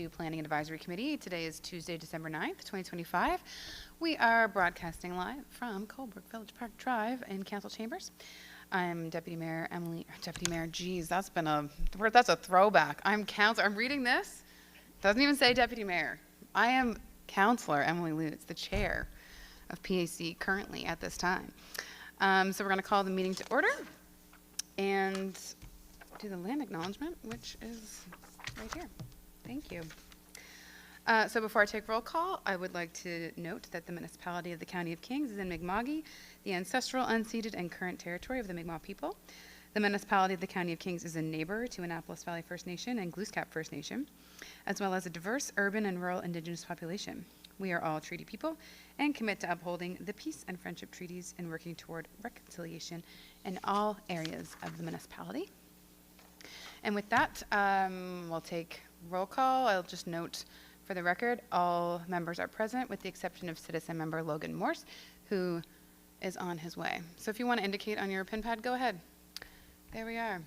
to Planning and Advisory Committee. Today is Tuesday, December 9th, 2025. We are broadcasting live from Colebrook Village Park Drive in Council Chambers. I'm Deputy Mayor Emily, Deputy Mayor, geez, that's a throwback. I'm reading this. Doesn't even say Deputy Mayor. I am Councillor Emily Lutz, the chair of PAC currently at this time. So we're going to call the meeting to order and do the land acknowledgement, which is right here. Thank you. So before I take roll call, I would like to note that the municipality of the County of Kings is in Mi'kma'ki, the ancestral, unceded, and current territory of the Mi'kmaq people. The municipality of the County of Kings is a neighbor to Annapolis Valley First Nation and Glooscap First Nation, as well as a diverse urban and rural indigenous population. We are all treaty people and commit to upholding the peace and friendship treaties and working toward reconciliation in all areas of the municipality. And with that, we'll take roll call. I'll just note for the record, all members are present with the exception of Citizen Member Logan Morse, who is on his way. So if you want to indicate on your pin pad, go ahead. There we are.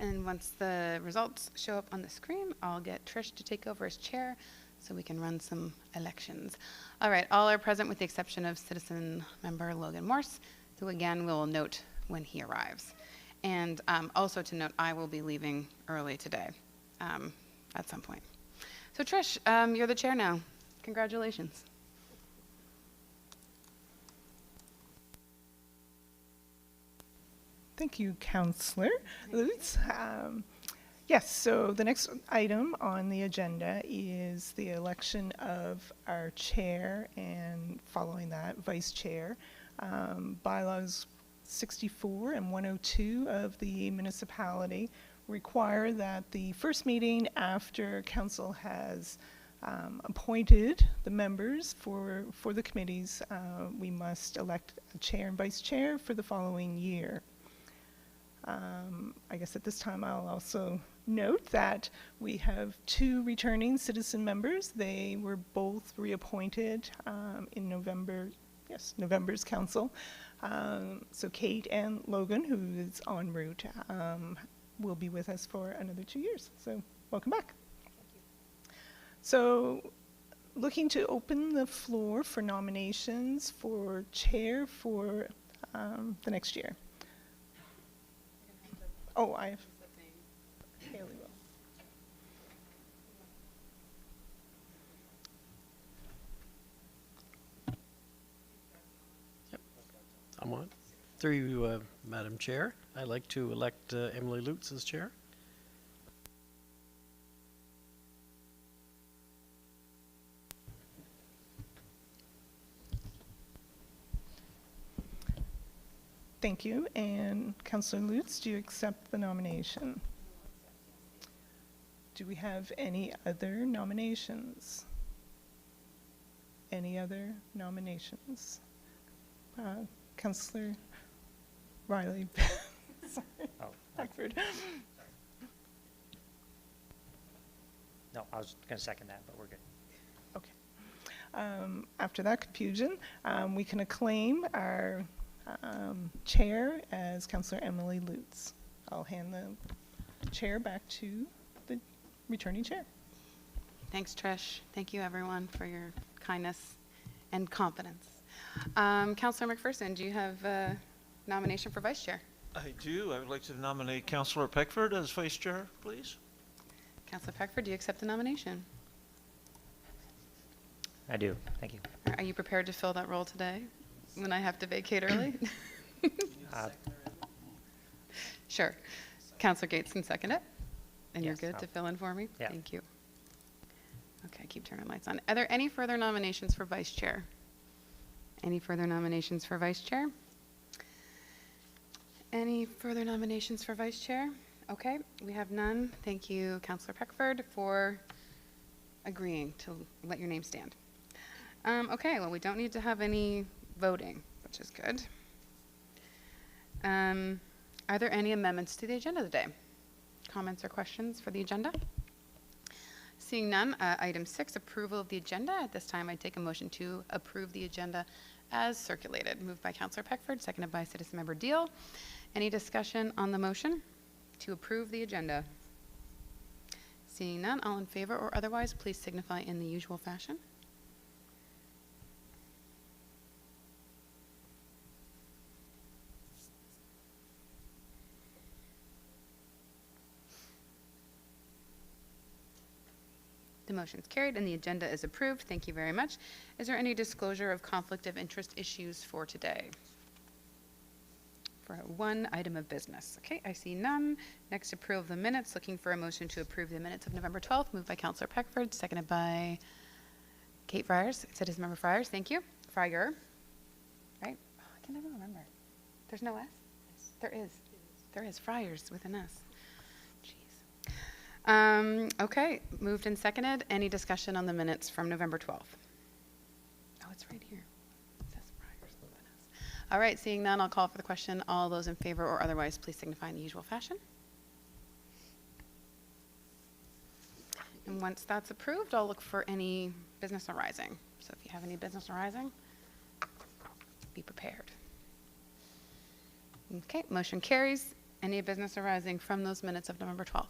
And once the results show up on the screen, I'll get Trish to take over as chair so we can run some elections. All right, all are present with the exception of Citizen Member Logan Morse, who again will note when he arrives. And also to note, I will be leaving early today at some point. So Trish, you're the chair now. Congratulations. Thank you, Councillor Lutz. Yes, so the next item on the agenda is the election of our chair and following that, vice chair. Bylaws 64 and 102 of the municipality require that the first meeting after council has appointed the members for the committees, we must elect a chair and vice chair for the following year. I guess at this time I'll also note that we have two returning citizen members. They were both reappointed in November, November's council. So Kate and Logan, who is en route, will be with us for another 2 years. So welcome back. Thank you. So looking to open the floor for nominations for chair for the next year. Oh, I have Haley will. I'm on. Through you, Madam Chair, I'd like to elect Emily Lutz as chair. Thank you. And Councillor Lutz, do you accept the nomination? Do we have any other nominations? Any other nominations? Councillor Riley. Sorry. Oh, Beckford. no, I was going to second that, but we're good. Okay. After that confusion, we can acclaim our chair as Councillor Emily Lutz. I'll hand the chair back to the returning chair. Thanks, Trish. Thank you, everyone, for your kindness and confidence. Councillor McPherson, do you have a nomination for vice chair? I do. I would like to nominate Councillor Peckford as vice chair, please. Councillor Peckford, do you accept the nomination? I do. Thank you. Are you prepared to fill that role today when I have to vacate early? Sure. Councillor Gates can second it. And Yes, you're good to fill in for me? Yeah. Thank you. Okay, keep turning lights on. Are there any further nominations for vice chair? Any further nominations for vice chair? Any further nominations for vice chair? Okay, we have none. Thank you, Councillor Peckford, for agreeing to let your name stand. Okay, well, we don't need to have any voting, which is good. Are there any amendments to the agenda today? Comments or questions for the agenda? Seeing none, item 6, approval of the agenda. At this time, I take a motion to approve the agenda as circulated. Moved by Councillor Peckford, seconded by Citizen Member Deal. Any discussion on the motion? to approve the agenda? Seeing none, all in favor or otherwise, please signify in the usual fashion. The motion's carried and the agenda is approved. Thank you very much. Is there any disclosure of conflict of interest issues for today? For one item of business. Okay, I see none. Next, approval of the minutes. Looking for a motion to approve the minutes of November 12th, moved by Councillor Peckford, seconded by Kate Friars. It said his member Friars. Thank you. Fryer. Right? Oh, I can never remember. There's no S? There is. There is. Friars with an S. Jeez. Okay, moved and seconded. Any discussion on the minutes from November 12th? Oh, it's right here. It says Friars with an S. All right, seeing none, I'll call for the question. All those in favor or otherwise, please signify in the usual fashion. And once that's approved, I'll look for any business arising. So if you have any business arising, be prepared. Okay, motion carries. Any business arising from those minutes of November 12th?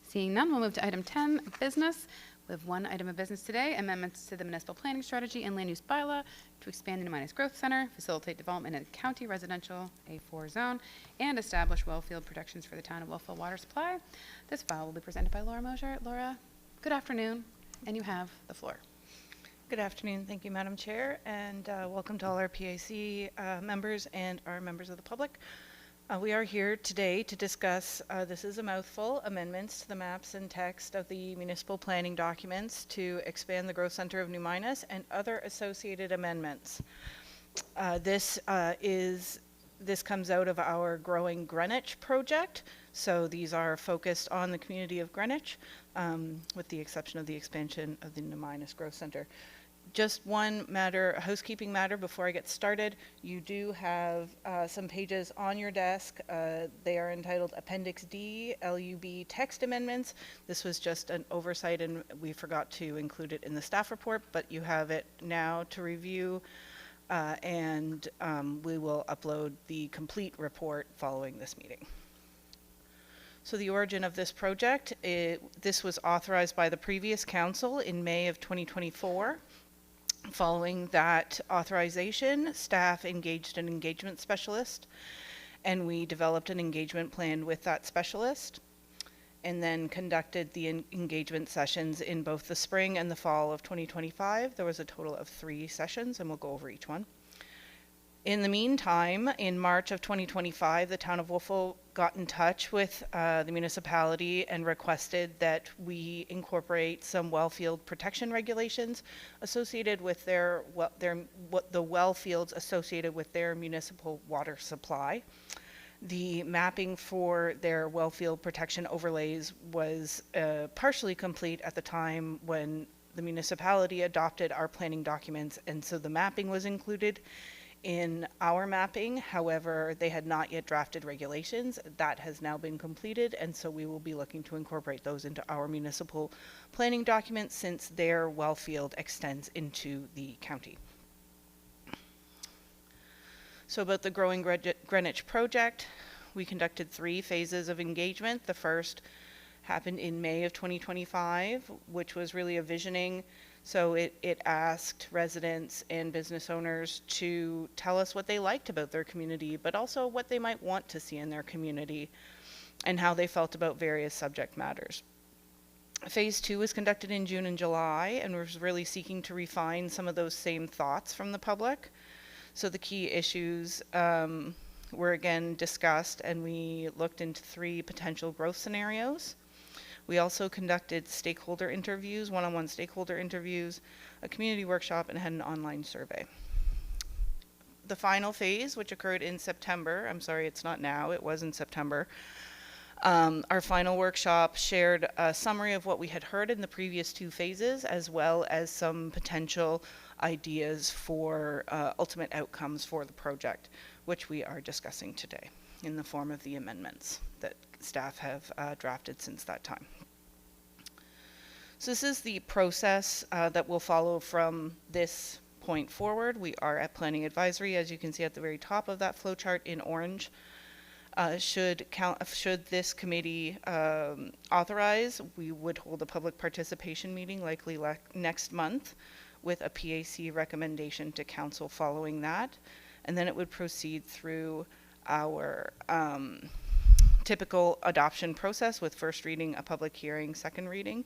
Seeing none, we'll move to item 10, business. We have one item of business today, amendments to the municipal planning strategy and land use bylaw to expand the Numinus Growth Center, facilitate development in county residential A4 zone, and establish wellfield protections for the town of Wellfield water supply. This file will be presented by Laura Mosier. Laura, good afternoon, and you have the floor. Good afternoon. Thank you, Madam Chair, and welcome to all our PAC members and our members of the public. We are here today to discuss, this is a mouthful, amendments to the maps and text of the municipal planning documents to expand the growth center of New Minas and other associated amendments. This comes out of our Growing Greenwich project. So these are focused on the community of Greenwich, with the exception of the expansion of the New Minas Growth Center. Just one matter, a housekeeping matter before I get started. You do have some pages on your desk. They are entitled Appendix D, LUB Text Amendments. This was just an oversight and we forgot to include it in the staff report, but you have it now to review. And we will upload the complete report following this meeting. So the origin of this project, this was authorized by the previous council in May of 2024. Following that authorization, staff engaged an engagement specialist, and we developed an engagement plan with that specialist, and then conducted the engagement sessions in both the spring and the fall of 2025. There was a total of 3 sessions, and we'll go over each one. In the meantime, in March of 2025, the town of Wolfville got in touch with the municipality and requested that we incorporate some wellfield protection regulations associated with the wellfields associated with their municipal water supply. The mapping for their wellfield protection overlays was partially complete at the time when the municipality adopted our planning documents, and so the mapping was included in our mapping. However, they had not yet drafted regulations. That has now been completed, and so we will be looking to incorporate those into our municipal planning documents since their wellfield extends into the county. So about the Growing Greenwich project, we conducted 3 phases of engagement. The first happened in May of 2025, which was really a visioning. So it asked residents and business owners to tell us what they liked about their community, but also what they might want to see in their community and how they felt about various subject matters. Phase 2 was conducted in June and July and was really seeking to refine some of those same thoughts from the public. So the key issues were again discussed, and we looked into 3 potential growth scenarios. We also conducted stakeholder interviews, one-on-one stakeholder interviews, a community workshop, and had an online survey. The final phase, which occurred in September, I'm sorry, it's not now, it was in September. Our final workshop shared a summary of what we had heard in the previous 2 phases, as well as some potential ideas for ultimate outcomes for the project, which we are discussing today in the form of the amendments that staff have drafted since that time. So this is the process that will follow from this point forward. We are at planning advisory, as you can see at the very top of that flowchart in orange. Should this committee authorize, we would hold a public participation meeting likely next month with a PAC recommendation to council following that. And then it would proceed through our typical adoption process with first reading, a public hearing, second reading.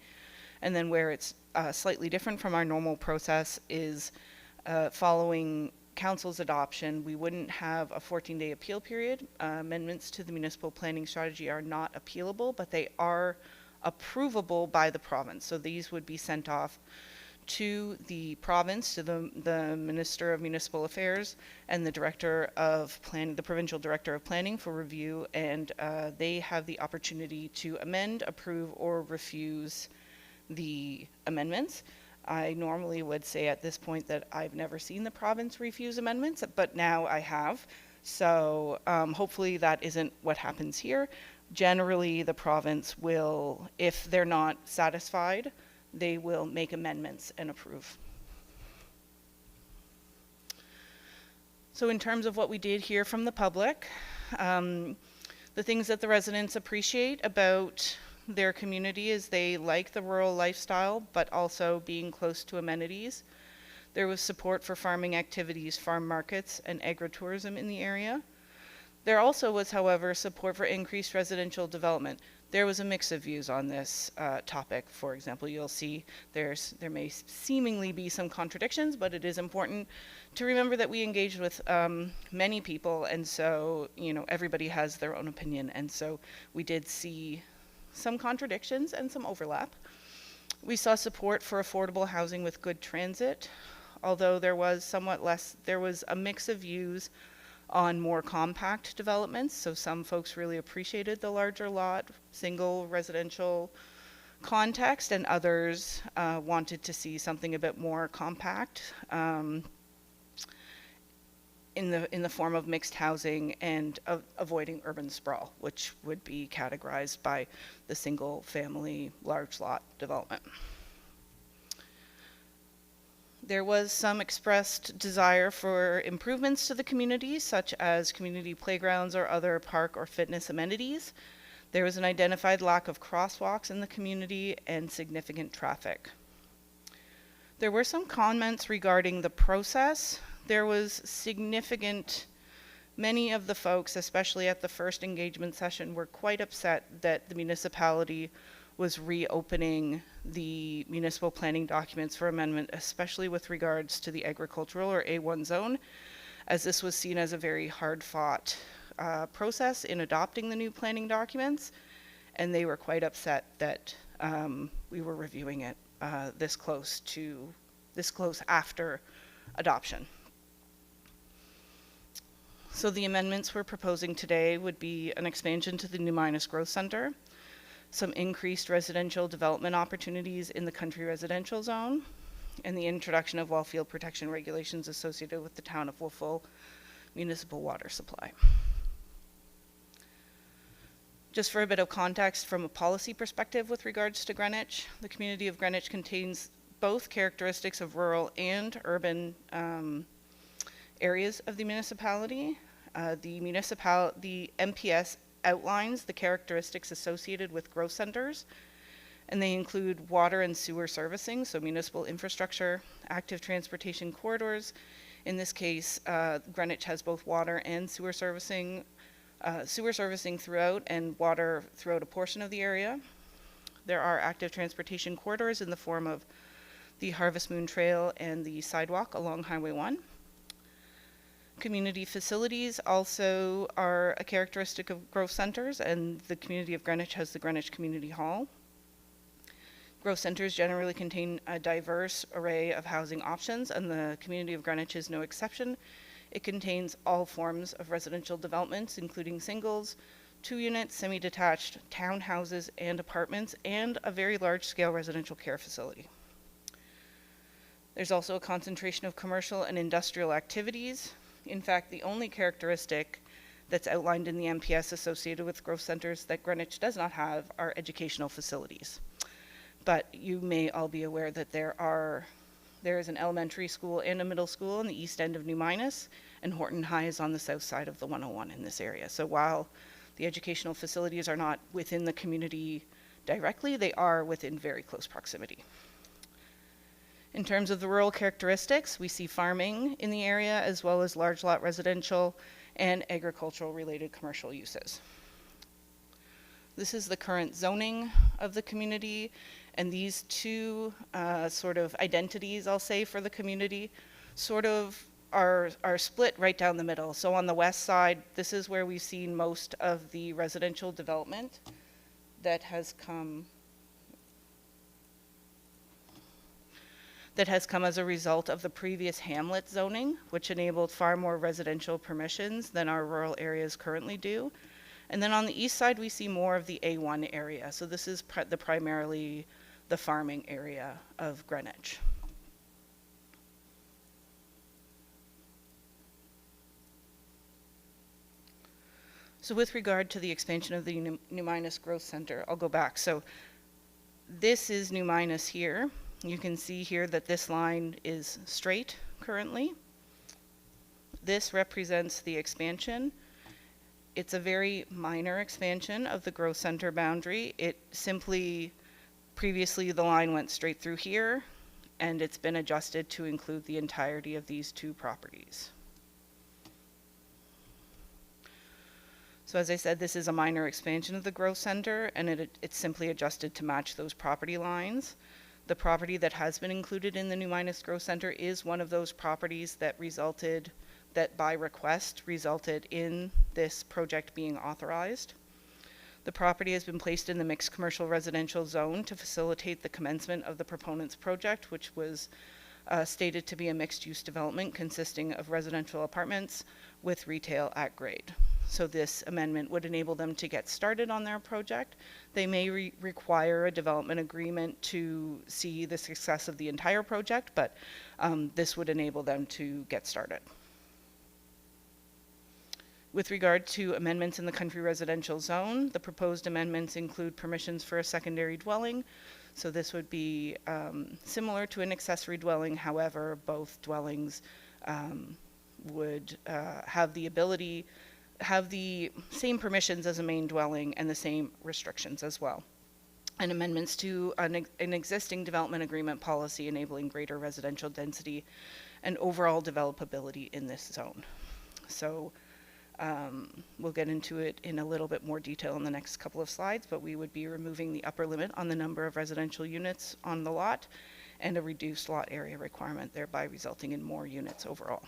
And then where it's slightly different from our normal process is following council's adoption, we wouldn't have a 14-day appeal period. Amendments to the municipal planning strategy are not appealable, but they are approvable by the province. So these would be sent off to the province, to the Minister of Municipal Affairs and the Director of Planning, the Provincial Director of Planning for review, and they have the opportunity to amend, approve, or refuse the amendments. I normally would say at this point that I've never seen the province refuse amendments, but now I have. So hopefully that isn't what happens here. Generally, the province will, if they're not satisfied, they will make amendments and approve. So in terms of what we did hear from the public, the things that the residents appreciate about their community is they like the rural lifestyle, but also being close to amenities. There was support for farming activities, farm markets, and agritourism in the area. There also was, however, support for increased residential development. There was a mix of views on this topic. For example, you'll see there may seemingly be some contradictions, but it is important to remember that we engaged with many people, and so everybody has their own opinion, and so we did see some contradictions and some overlap. We saw support for affordable housing with good transit, although there was a mix of views on more compact developments. So some folks really appreciated the larger lot, single residential context, and others wanted to see something a bit more compact in the form of mixed housing and avoiding urban sprawl, which would be categorized by the single family large lot development. There was some expressed desire for improvements to the community, such as community playgrounds or other park or fitness amenities. There was an identified lack of crosswalks in the community and significant traffic. There were some comments regarding the process. There was many of the folks, especially at the first engagement session, were quite upset that the municipality was reopening the municipal planning documents for amendment, especially with regards to the agricultural or A1 zone, as this was seen as a very hard-fought process in adopting the new planning documents, and they were quite upset that we were reviewing it this close after adoption. So the amendments we're proposing today would be an expansion to the New Minas Growth Center, some increased residential development opportunities in the country residential zone, and the introduction of wellfield protection regulations associated with the town of Wolfville municipal water supply. Just for a bit of context from a policy perspective with regards to Greenwich, the community of Greenwich contains both characteristics of rural and urban areas of the municipality. The MPS outlines the characteristics associated with growth centers, and they include water and sewer servicing, so municipal infrastructure, active transportation corridors. In this case, Greenwich has both water and sewer servicing throughout and water throughout a portion of the area. There are active transportation corridors in the form of the Harvest Moon Trail and the sidewalk along Highway 1. Community facilities also are a characteristic of growth centers, and the community of Greenwich has the Greenwich Community Hall. Growth centers generally contain a diverse array of housing options, and the community of Greenwich is no exception. It contains all forms of residential developments, including singles, 2-unit, semi-detached, townhouses, and apartments, and a very large-scale residential care facility. There's also a concentration of commercial and industrial activities. In fact, the only characteristic that's outlined in the MPS associated with growth centers that Greenwich does not have are educational facilities. But you may all be aware that there is an elementary school and a middle school in the east end of New Minas, and Horton High is on the south side of the 101 in this area. So while The educational facilities are not within the community directly, they are within very close proximity. In terms of the rural characteristics, we see farming in the area as well as large lot residential and agricultural related commercial uses. This is the current zoning of the community, and these two sort of identities, I'll say, for the community sort of are split right down the middle. So on the west side, this is where we've seen most of the residential development that has come as a result of the previous hamlet zoning, which enabled far more residential permissions than our rural areas currently do. And then on the east side, we see more of the A1 area. So this is primarily the farming area of Greenwich. So with regard to the expansion of the New Minas Growth Center, I'll go back. So this is New Minas here. You can see here that this line is straight currently. This represents the expansion. It's a very minor expansion of the growth center boundary. It simply, previously the line went straight through here, and it's been adjusted to include the entirety of these two properties. So as I said, this is a minor expansion of the growth center, and it's simply adjusted to match those property lines. The property that has been included in the New Minas Growth Center is one of those properties that by request resulted in this project being authorized. The property has been placed in the mixed commercial residential zone to facilitate the commencement of the proponent's project, which was stated to be a mixed-use development consisting of residential apartments with retail at grade. So this amendment would enable them to get started on their project. They may require a development agreement to see the success of the entire project, but this would enable them to get started. With regard to amendments in the country residential zone, the proposed amendments include permissions for a secondary dwelling. So this would be similar to an accessory dwelling. However, both dwellings would have the same permissions as a main dwelling and the same restrictions as well. And amendments to an existing development agreement policy enabling greater residential density and overall developability in this zone. So we'll get into it in a little bit more detail in the next couple of slides, but we would be removing the upper limit on the number of residential units on the lot and a reduced lot area requirement, thereby resulting in more units overall.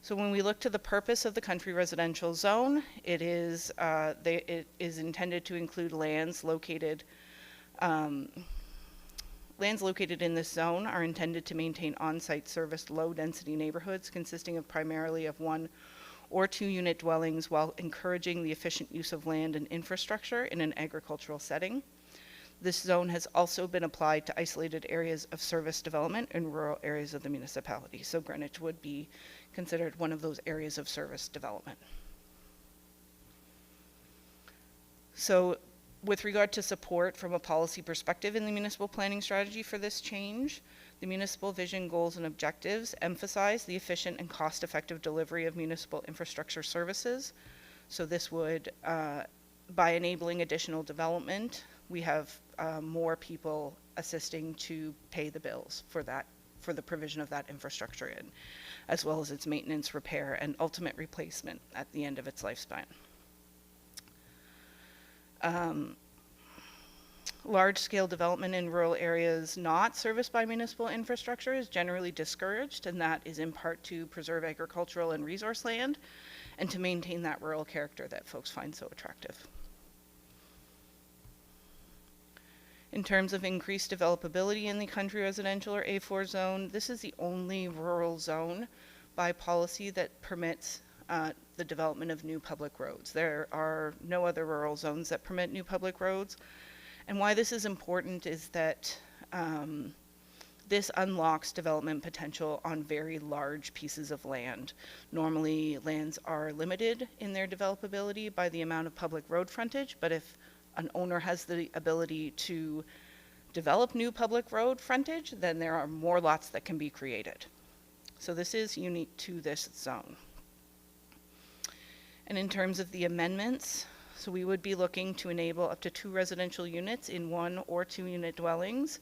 So when we look to the purpose of the country residential zone, it is intended to include lands located in this zone are intended to maintain on-site serviced low-density neighborhoods consisting of primarily of 1 or 2 unit dwellings while encouraging the efficient use of land and infrastructure in an agricultural setting. This zone has also been applied to isolated areas of service development in rural areas of the municipality. So Greenwich would be considered one of those areas of service development. So with regard to support from a policy perspective in the municipal planning strategy for this change, the municipal vision, goals, and objectives emphasize the efficient and cost-effective delivery of municipal infrastructure services. So this would, by enabling additional development, we have more people assisting to pay the bills for the provision of that infrastructure, as well as its maintenance, repair, and ultimate replacement at the end of its lifespan. Large-scale development in rural areas not serviced by municipal infrastructure is generally discouraged, and that is in part to preserve agricultural and resource land and to maintain that rural character that folks find so attractive. In terms of increased developability in the country residential or A4 zone, this is the only rural zone by policy that permits the development of new public roads. There are no other rural zones that permit new public roads. And why this is important is that this unlocks development potential on very large pieces of land. Normally, lands are limited in their developability by the amount of public road frontage, but if an owner has the ability to develop new public road frontage, then there are more lots that can be created. So this is unique to this zone. And in terms of the amendments, so we would be looking to enable up to 2 residential units in 1 or 2 unit dwellings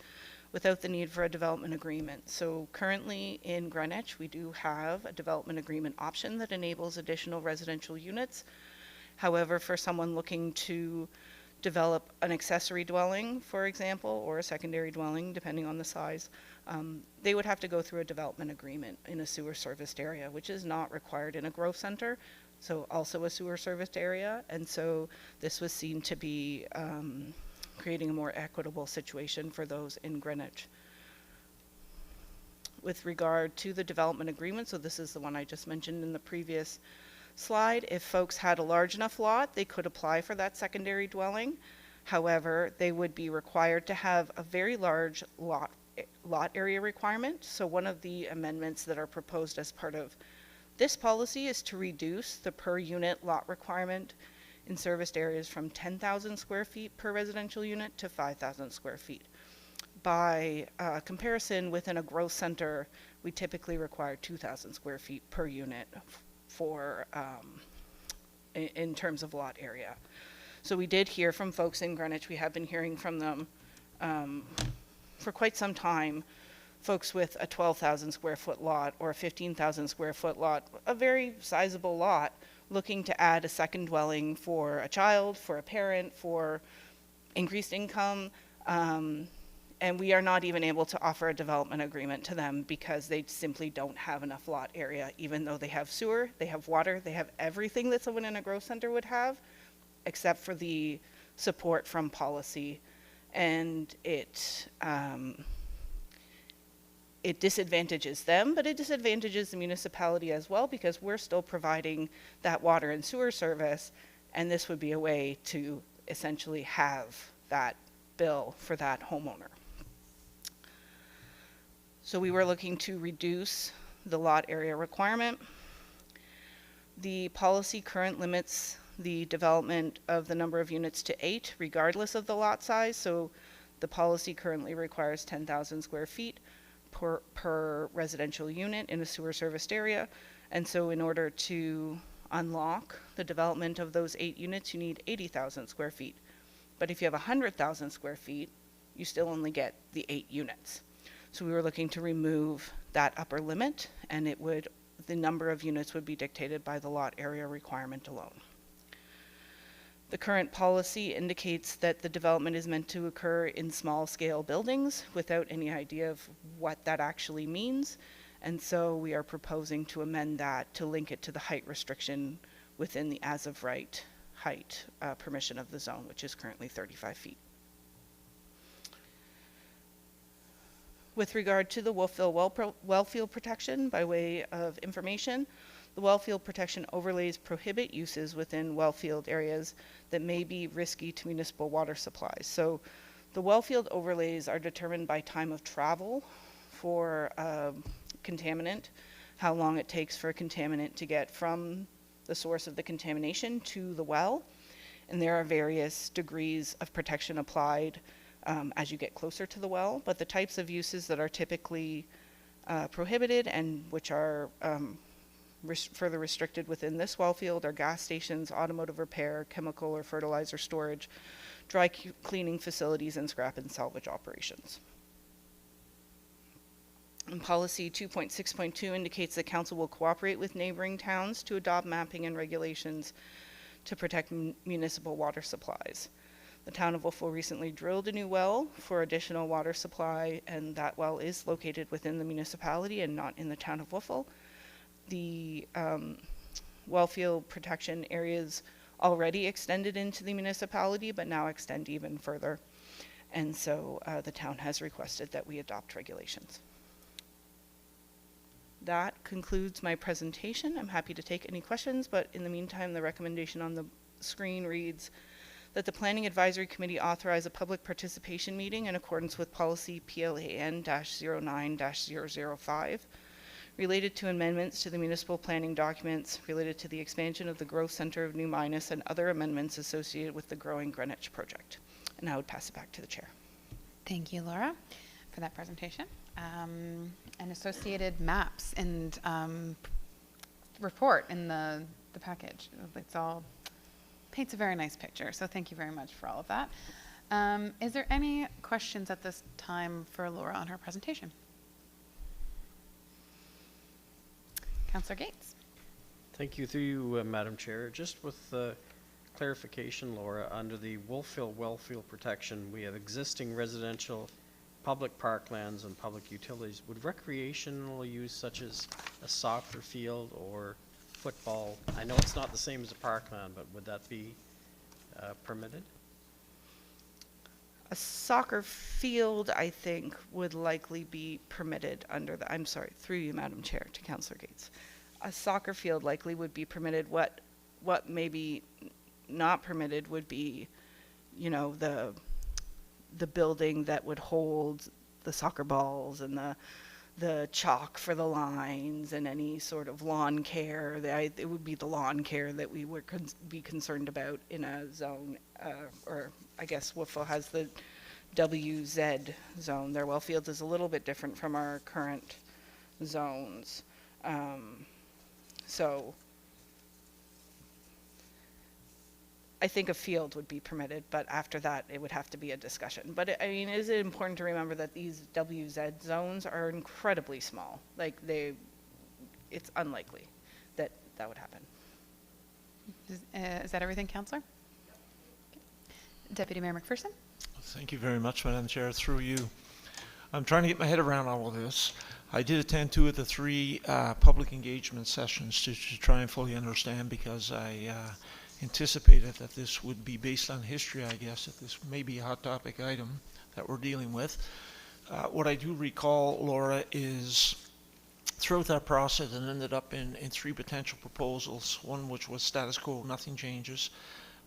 without the need for a development agreement. So currently in Greenwich, we do have a development agreement option that enables additional residential units. However, for someone looking to develop an accessory dwelling, for example, or a secondary dwelling, depending on the size, they would have to go through a development agreement in a sewer serviced area, which is not required in a growth center, so also a sewer serviced area. And so this was seen to be creating a more equitable situation for those in Greenwich. With regard to the development agreement, so this is the one I just mentioned in the previous slide, if folks had a large enough lot, they could apply for that secondary dwelling. However, they would be required to have a very large lot area requirement. So one of the amendments that are proposed as part of this policy is to reduce the per unit lot requirement in serviced areas from 10,000 square feet per residential unit to 5,000 square feet. By comparison, within a growth center, we typically require 2,000 square feet per unit for in terms of lot area. So we did hear from folks in Greenwich. We have been hearing from them for quite some time, folks with a 12,000 square foot lot or a 15,000 square foot lot, a very sizable lot, looking to add a second dwelling for a child, for a parent, for increased income. And we are not even able to offer a development agreement to them because they simply don't have enough lot area, even though they have sewer, they have water, they have everything that someone in a growth center would have, except for the support from policy. And it disadvantages them, but it disadvantages the municipality as well, because we're still providing that water and sewer service, and this would be a way to essentially have that bill for that homeowner. So we were looking to reduce the lot area requirement. The policy current limits the development of the number of units to 8, regardless of the lot size. So the policy currently requires 10,000 square feet per residential unit in a sewer serviced area. And so in order to unlock the development of those 8 units, you need 80,000 square feet. But if you have 100,000 square feet, you still only get the 8 units. So we were looking to remove that upper limit, and the number of units would be dictated by the lot area requirement alone. The current policy indicates that the development is meant to occur in small scale buildings without any idea of what that actually means. And so we are proposing to amend that to link it to the height restriction within the as of right height permission of the zone, which is currently 35 feet. With regard to the Wolfville wellfield protection, by way of information, the wellfield protection overlays prohibit uses within wellfield areas that may be risky to municipal water supplies. So the wellfield overlays are determined by time of travel for contaminant, how long it takes for a contaminant to get from the source of the contamination to the well. And there are various degrees of protection applied as you get closer to the well, but the types of uses that are typically prohibited and which are further restricted within this well field are gas stations, automotive repair, chemical or fertilizer storage, dry cleaning facilities, and scrap and salvage operations. And policy 2.6.2 indicates that council will cooperate with neighboring towns to adopt mapping and regulations to protect municipal water supplies. The town of Wolfville recently drilled a new well for additional water supply, and that well is located within the municipality and not in the town of Wolfville. The wellfield protection areas already extended into the municipality, but now extend even further. And so the town has requested that we adopt regulations. That concludes my presentation. I'm happy to take any questions, but in the meantime, the recommendation on the screen reads that the Planning Advisory Committee authorize a public participation meeting in accordance with policy PLAN-09-005 related to amendments to the municipal planning documents related to the expansion of the growth center of New Minas and other amendments associated with the Growing Greenwich project. And I would pass it back to the chair. Thank you, Laura, for that presentation. And associated maps and report in the the package. It's all paints a very nice picture. So thank you very much for all of that. Is there any questions at this time for Laura on her presentation? Councillor Gates. Thank you. Through you, Madam Chair. Just with clarification, Laura, under the Wolfville Wellfield Protection, we have existing residential, public parklands, and public utilities. Would recreational use such as a soccer field or football, I know it's not the same as a parkland, but would that be permitted? A soccer field, I think, would likely be permitted under the, I'm sorry, through you, Madam Chair, to Councillor Gates. A soccer field likely would be permitted. What may be not permitted would be, you know, the building that would hold the soccer balls and the chalk for the lines and any sort of lawn care. It would be the lawn care that we would be concerned about in a zone, or I guess Wolfville has the WZ zone. Their wellfields is a little bit different from our current zones. So I think a field would be permitted, but after that, it would have to be a discussion. But I mean, is it important to remember that these WZ zones are incredibly small? Like it's unlikely that that would happen. Is that everything, Councillor? Deputy Mayor McPherson. Thank you very much, Madam Chair. Through you. I'm trying to get my head around all of this. I did attend 2 of the 3 public engagement sessions to try and fully understand, because I anticipated that this would be based on history, I guess, that this may be a hot topic item that we're dealing with. What I do recall, Laura, is throughout that process it ended up in 3 potential proposals. One which was status quo, nothing changes.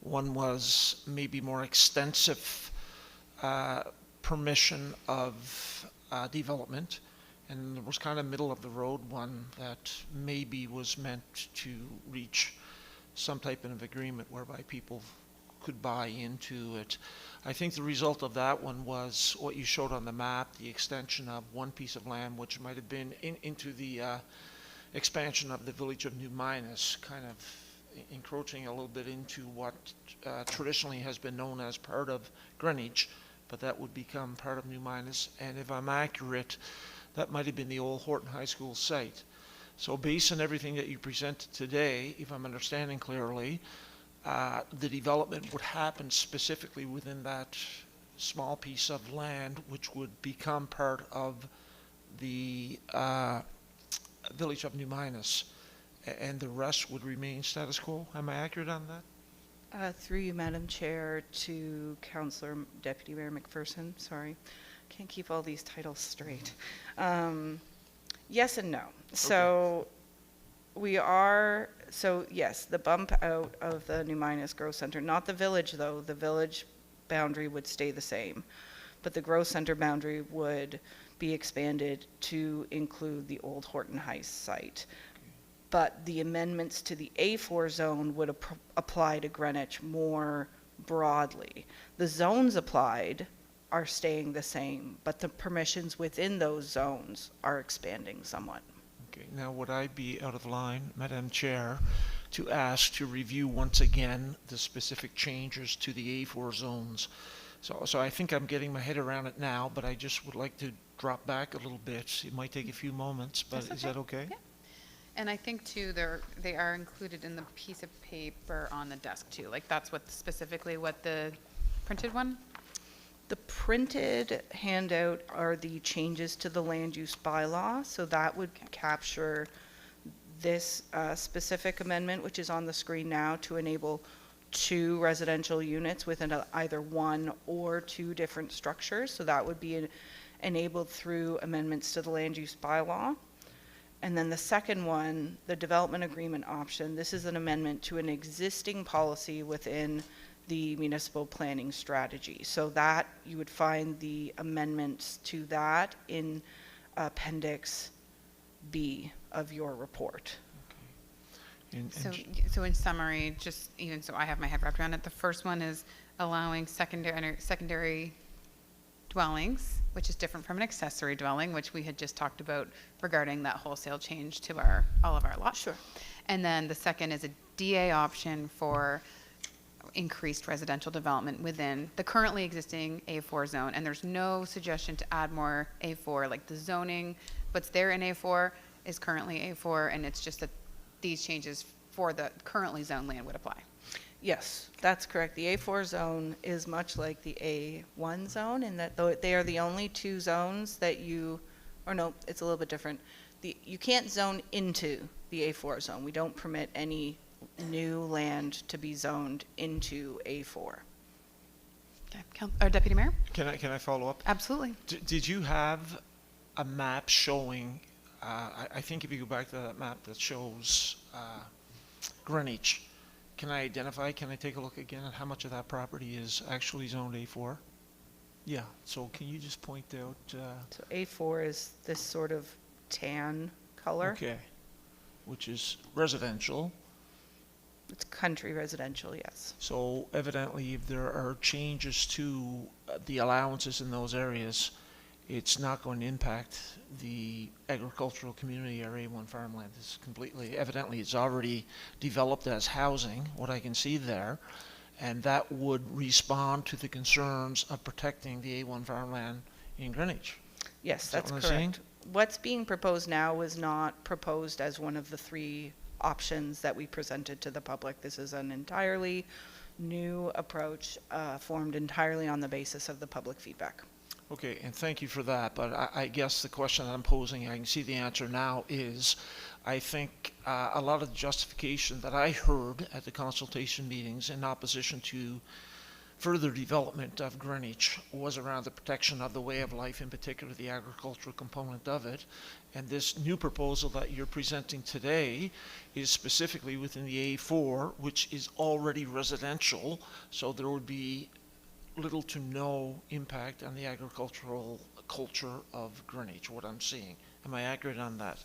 One was maybe more extensive permission of development, and there was kind of middle of the road one that maybe was meant to reach some type of agreement whereby people could buy into it. I think the result of that one was what you showed on the map, the extension of one piece of land, which might have been into the expansion of the village of New Minas, kind of encroaching a little bit into what traditionally has been known as part of Greenwich, but that would become part of New Minas. And if I'm accurate, that might have been the old Horton High School site. So based on everything that you presented today, if I'm understanding clearly, the development would happen specifically within that small piece of land, which would become part of the village of New Minas, and the rest would remain status quo. Am I accurate on that? Through you, Madam Chair, to Councillor Deputy Mayor McPherson. Sorry, can't keep all these titles straight. Yes and no. So yes, the bump out of the New Minas Growth Center, not the village though. The village boundary would stay the same, but the Growth Center boundary would be expanded to include the old Horton Heights site. But the amendments to the A4 zone would apply to Greenwich more broadly. The zones applied are staying the same, but the permissions within those zones are expanding somewhat. Okay, now would I be out of line, Madam Chair, to ask to review once again the specific changes to the A4 zones? So I think I'm getting my head around it now, but I just would like to drop back a little bit. It might take a few moments, but That's is that okay? Yeah. And I think too, they are included in the piece of paper on the desk too. Like that's specifically what the printed one? The printed handout are the changes to the land use bylaw, so that would capture this specific amendment, which is on the screen now, to enable 2 residential units within either 1 or 2 different structures. So that would be enabled through amendments to the land use bylaw. And then the second one, the development agreement option, this is an amendment to an existing policy within the municipal planning strategy. So that you would find the amendments to that in Appendix B of your report. And So in summary, just even so I have my head wrapped around it, the first one is allowing secondary dwellings, which is different from an accessory dwelling, which we had just talked about regarding that wholesale change to all of our lots. Sure. And then the second is a DA option for increased residential development within the currently existing A4 zone. And there's no suggestion to add more A4, like the zoning, what's there in A4 is currently A4, and it's just that these changes for the currently zoned land would apply. Yes, that's correct. The A4 zone is much like the A1 zone in that they are the only two zones that or no, it's a little bit different. You can't zone into the A4 zone. We don't permit any new land to be zoned into A4. Okay, or Deputy Mayor? Can I follow up? Absolutely. Did you have a map showing, I think if you go back to that map that shows Greenwich, can I take a look again at how much of that property is actually zoned A4? Yeah, so can you just point out? So A4 is this sort of tan color. Okay, which is residential. It's country residential, yes. So evidently, if there are changes to the allowances in those areas, it's not going to impact the agricultural community or A1 farmland. It's evidently it's already developed as housing, what I can see there, and that would respond to the concerns of protecting the A1 farmland in Greenwich. Yes, Is that that's what I'm saying? correct. What's being proposed now was not proposed as one of the three options that we presented to the public. This is an entirely new approach, formed entirely on the basis of the public feedback. Okay, and thank you for that, but I guess the question that I'm posing, I can see the answer now, is I think a lot of the justification that I heard at the consultation meetings in opposition to further development of Greenwich was around the protection of the way of life, in particular the agricultural component of it. And this new proposal that you're presenting today is specifically within the A4, which is already residential, so there would be little to no impact on the agricultural culture of Greenwich, what I'm seeing. Am I accurate on that?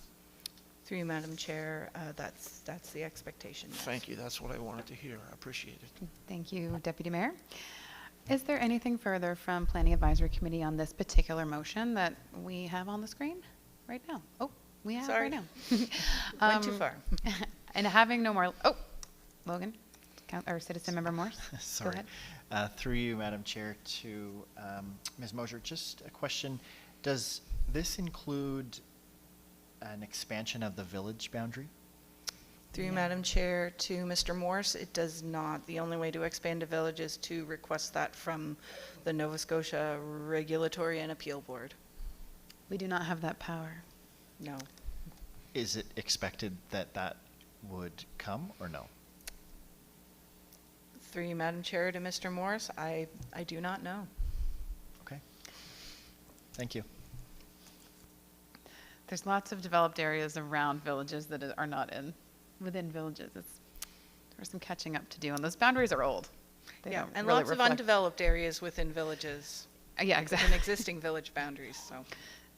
Through you, Madam Chair, that's the expectation. Yes. Thank you. That's what I wanted to hear. I appreciate it. Thank you, Deputy Mayor. Is there anything further from Planning Advisory Committee on this particular motion that we have on the screen right now? Oh, we have Sorry. right now. Went too far. And having no more, Logan, or Citizen Member Morse, Sorry. go ahead. Through you, Madam Chair, to Ms. Mosier, just a question. Does this include an expansion of the village boundary? Through you, Madam Chair, to Mr. Morse, it does not. The only way to expand a village is to request that from the Nova Scotia Regulatory and Appeal Board. We do not have that power. No. Is it expected that that would come or no? Through you, Madam Chair, to Mr. Morse, I do not know. Okay. Thank you. There's lots of developed areas around villages that are not within villages. There's some catching up to do, and those boundaries are old. They Yeah, don't and really lots of reflect- undeveloped areas within villages. Yeah, Within exactly. existing village boundaries, so.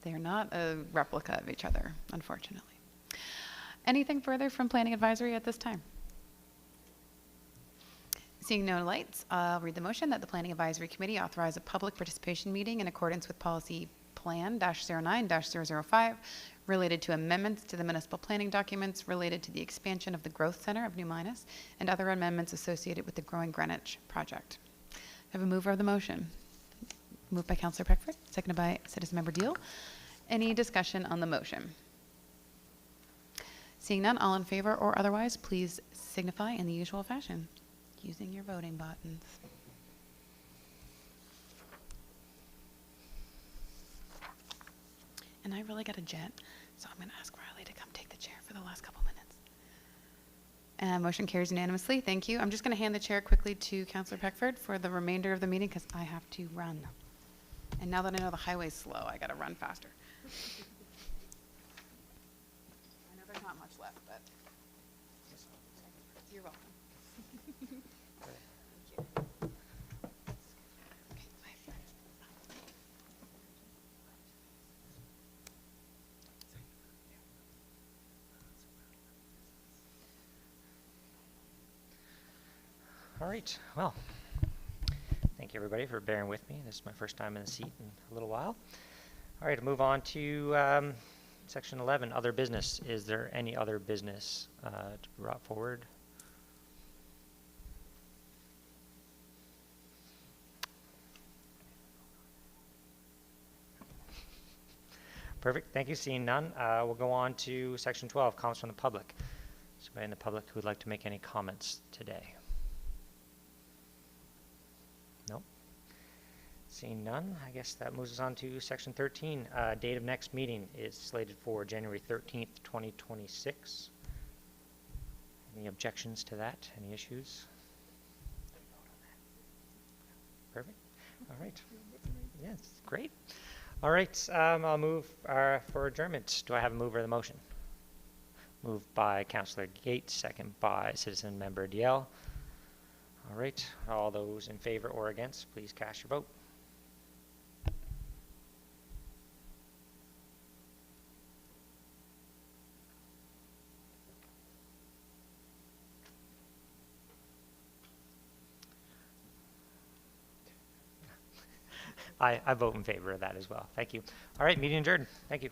They are not a replica of each other, unfortunately. Anything further from Planning Advisory at this time? Seeing no lights, I'll read the motion that the Planning Advisory Committee authorize a public participation meeting in accordance with Policy Plan-09-005 related to amendments to the municipal planning documents related to the expansion of the Growth Center of New Minas and other amendments associated with the Growing Greenwich project. I have a mover of the motion. Moved by Councillor Peckford, seconded by Citizen Member Deal. Any discussion on the motion? Seeing none, all in favor or otherwise, please signify in the usual fashion using your voting buttons. And I really got a jet, so I'm going to ask Riley to come take the chair for the last couple minutes. And motion carries unanimously. Thank you. I'm just going to hand the chair quickly to Councillor Peckford for the remainder of the meeting because I have to run. And now that I know the highway's slow, I got to run faster. I know there's not much left, but you're welcome. Okay, bye. All right, well, thank thank you, everybody, for bearing with me. This is my first time in the seat in a little while. All right, move on to section 11, other business. Is there any other business to be brought forward? Perfect, thank you. Seeing none, we'll go on to section 12, comments from the public. Is anybody in the public who would like to make any comments today? Nope. Seeing none, I guess that moves us on to section 13. Date of next meeting is slated for January 13th, 2026. Any objections to that? Any issues? Perfect. All right. Yes, great. All right, I'll move for adjournment. Do I have a mover of the motion? Moved by Councillor Gates, second by Citizen Member DL. All right, all those in favor or against, please cast your vote. I vote in favor of that as well. Thank you. All right, meeting adjourned. Thank you.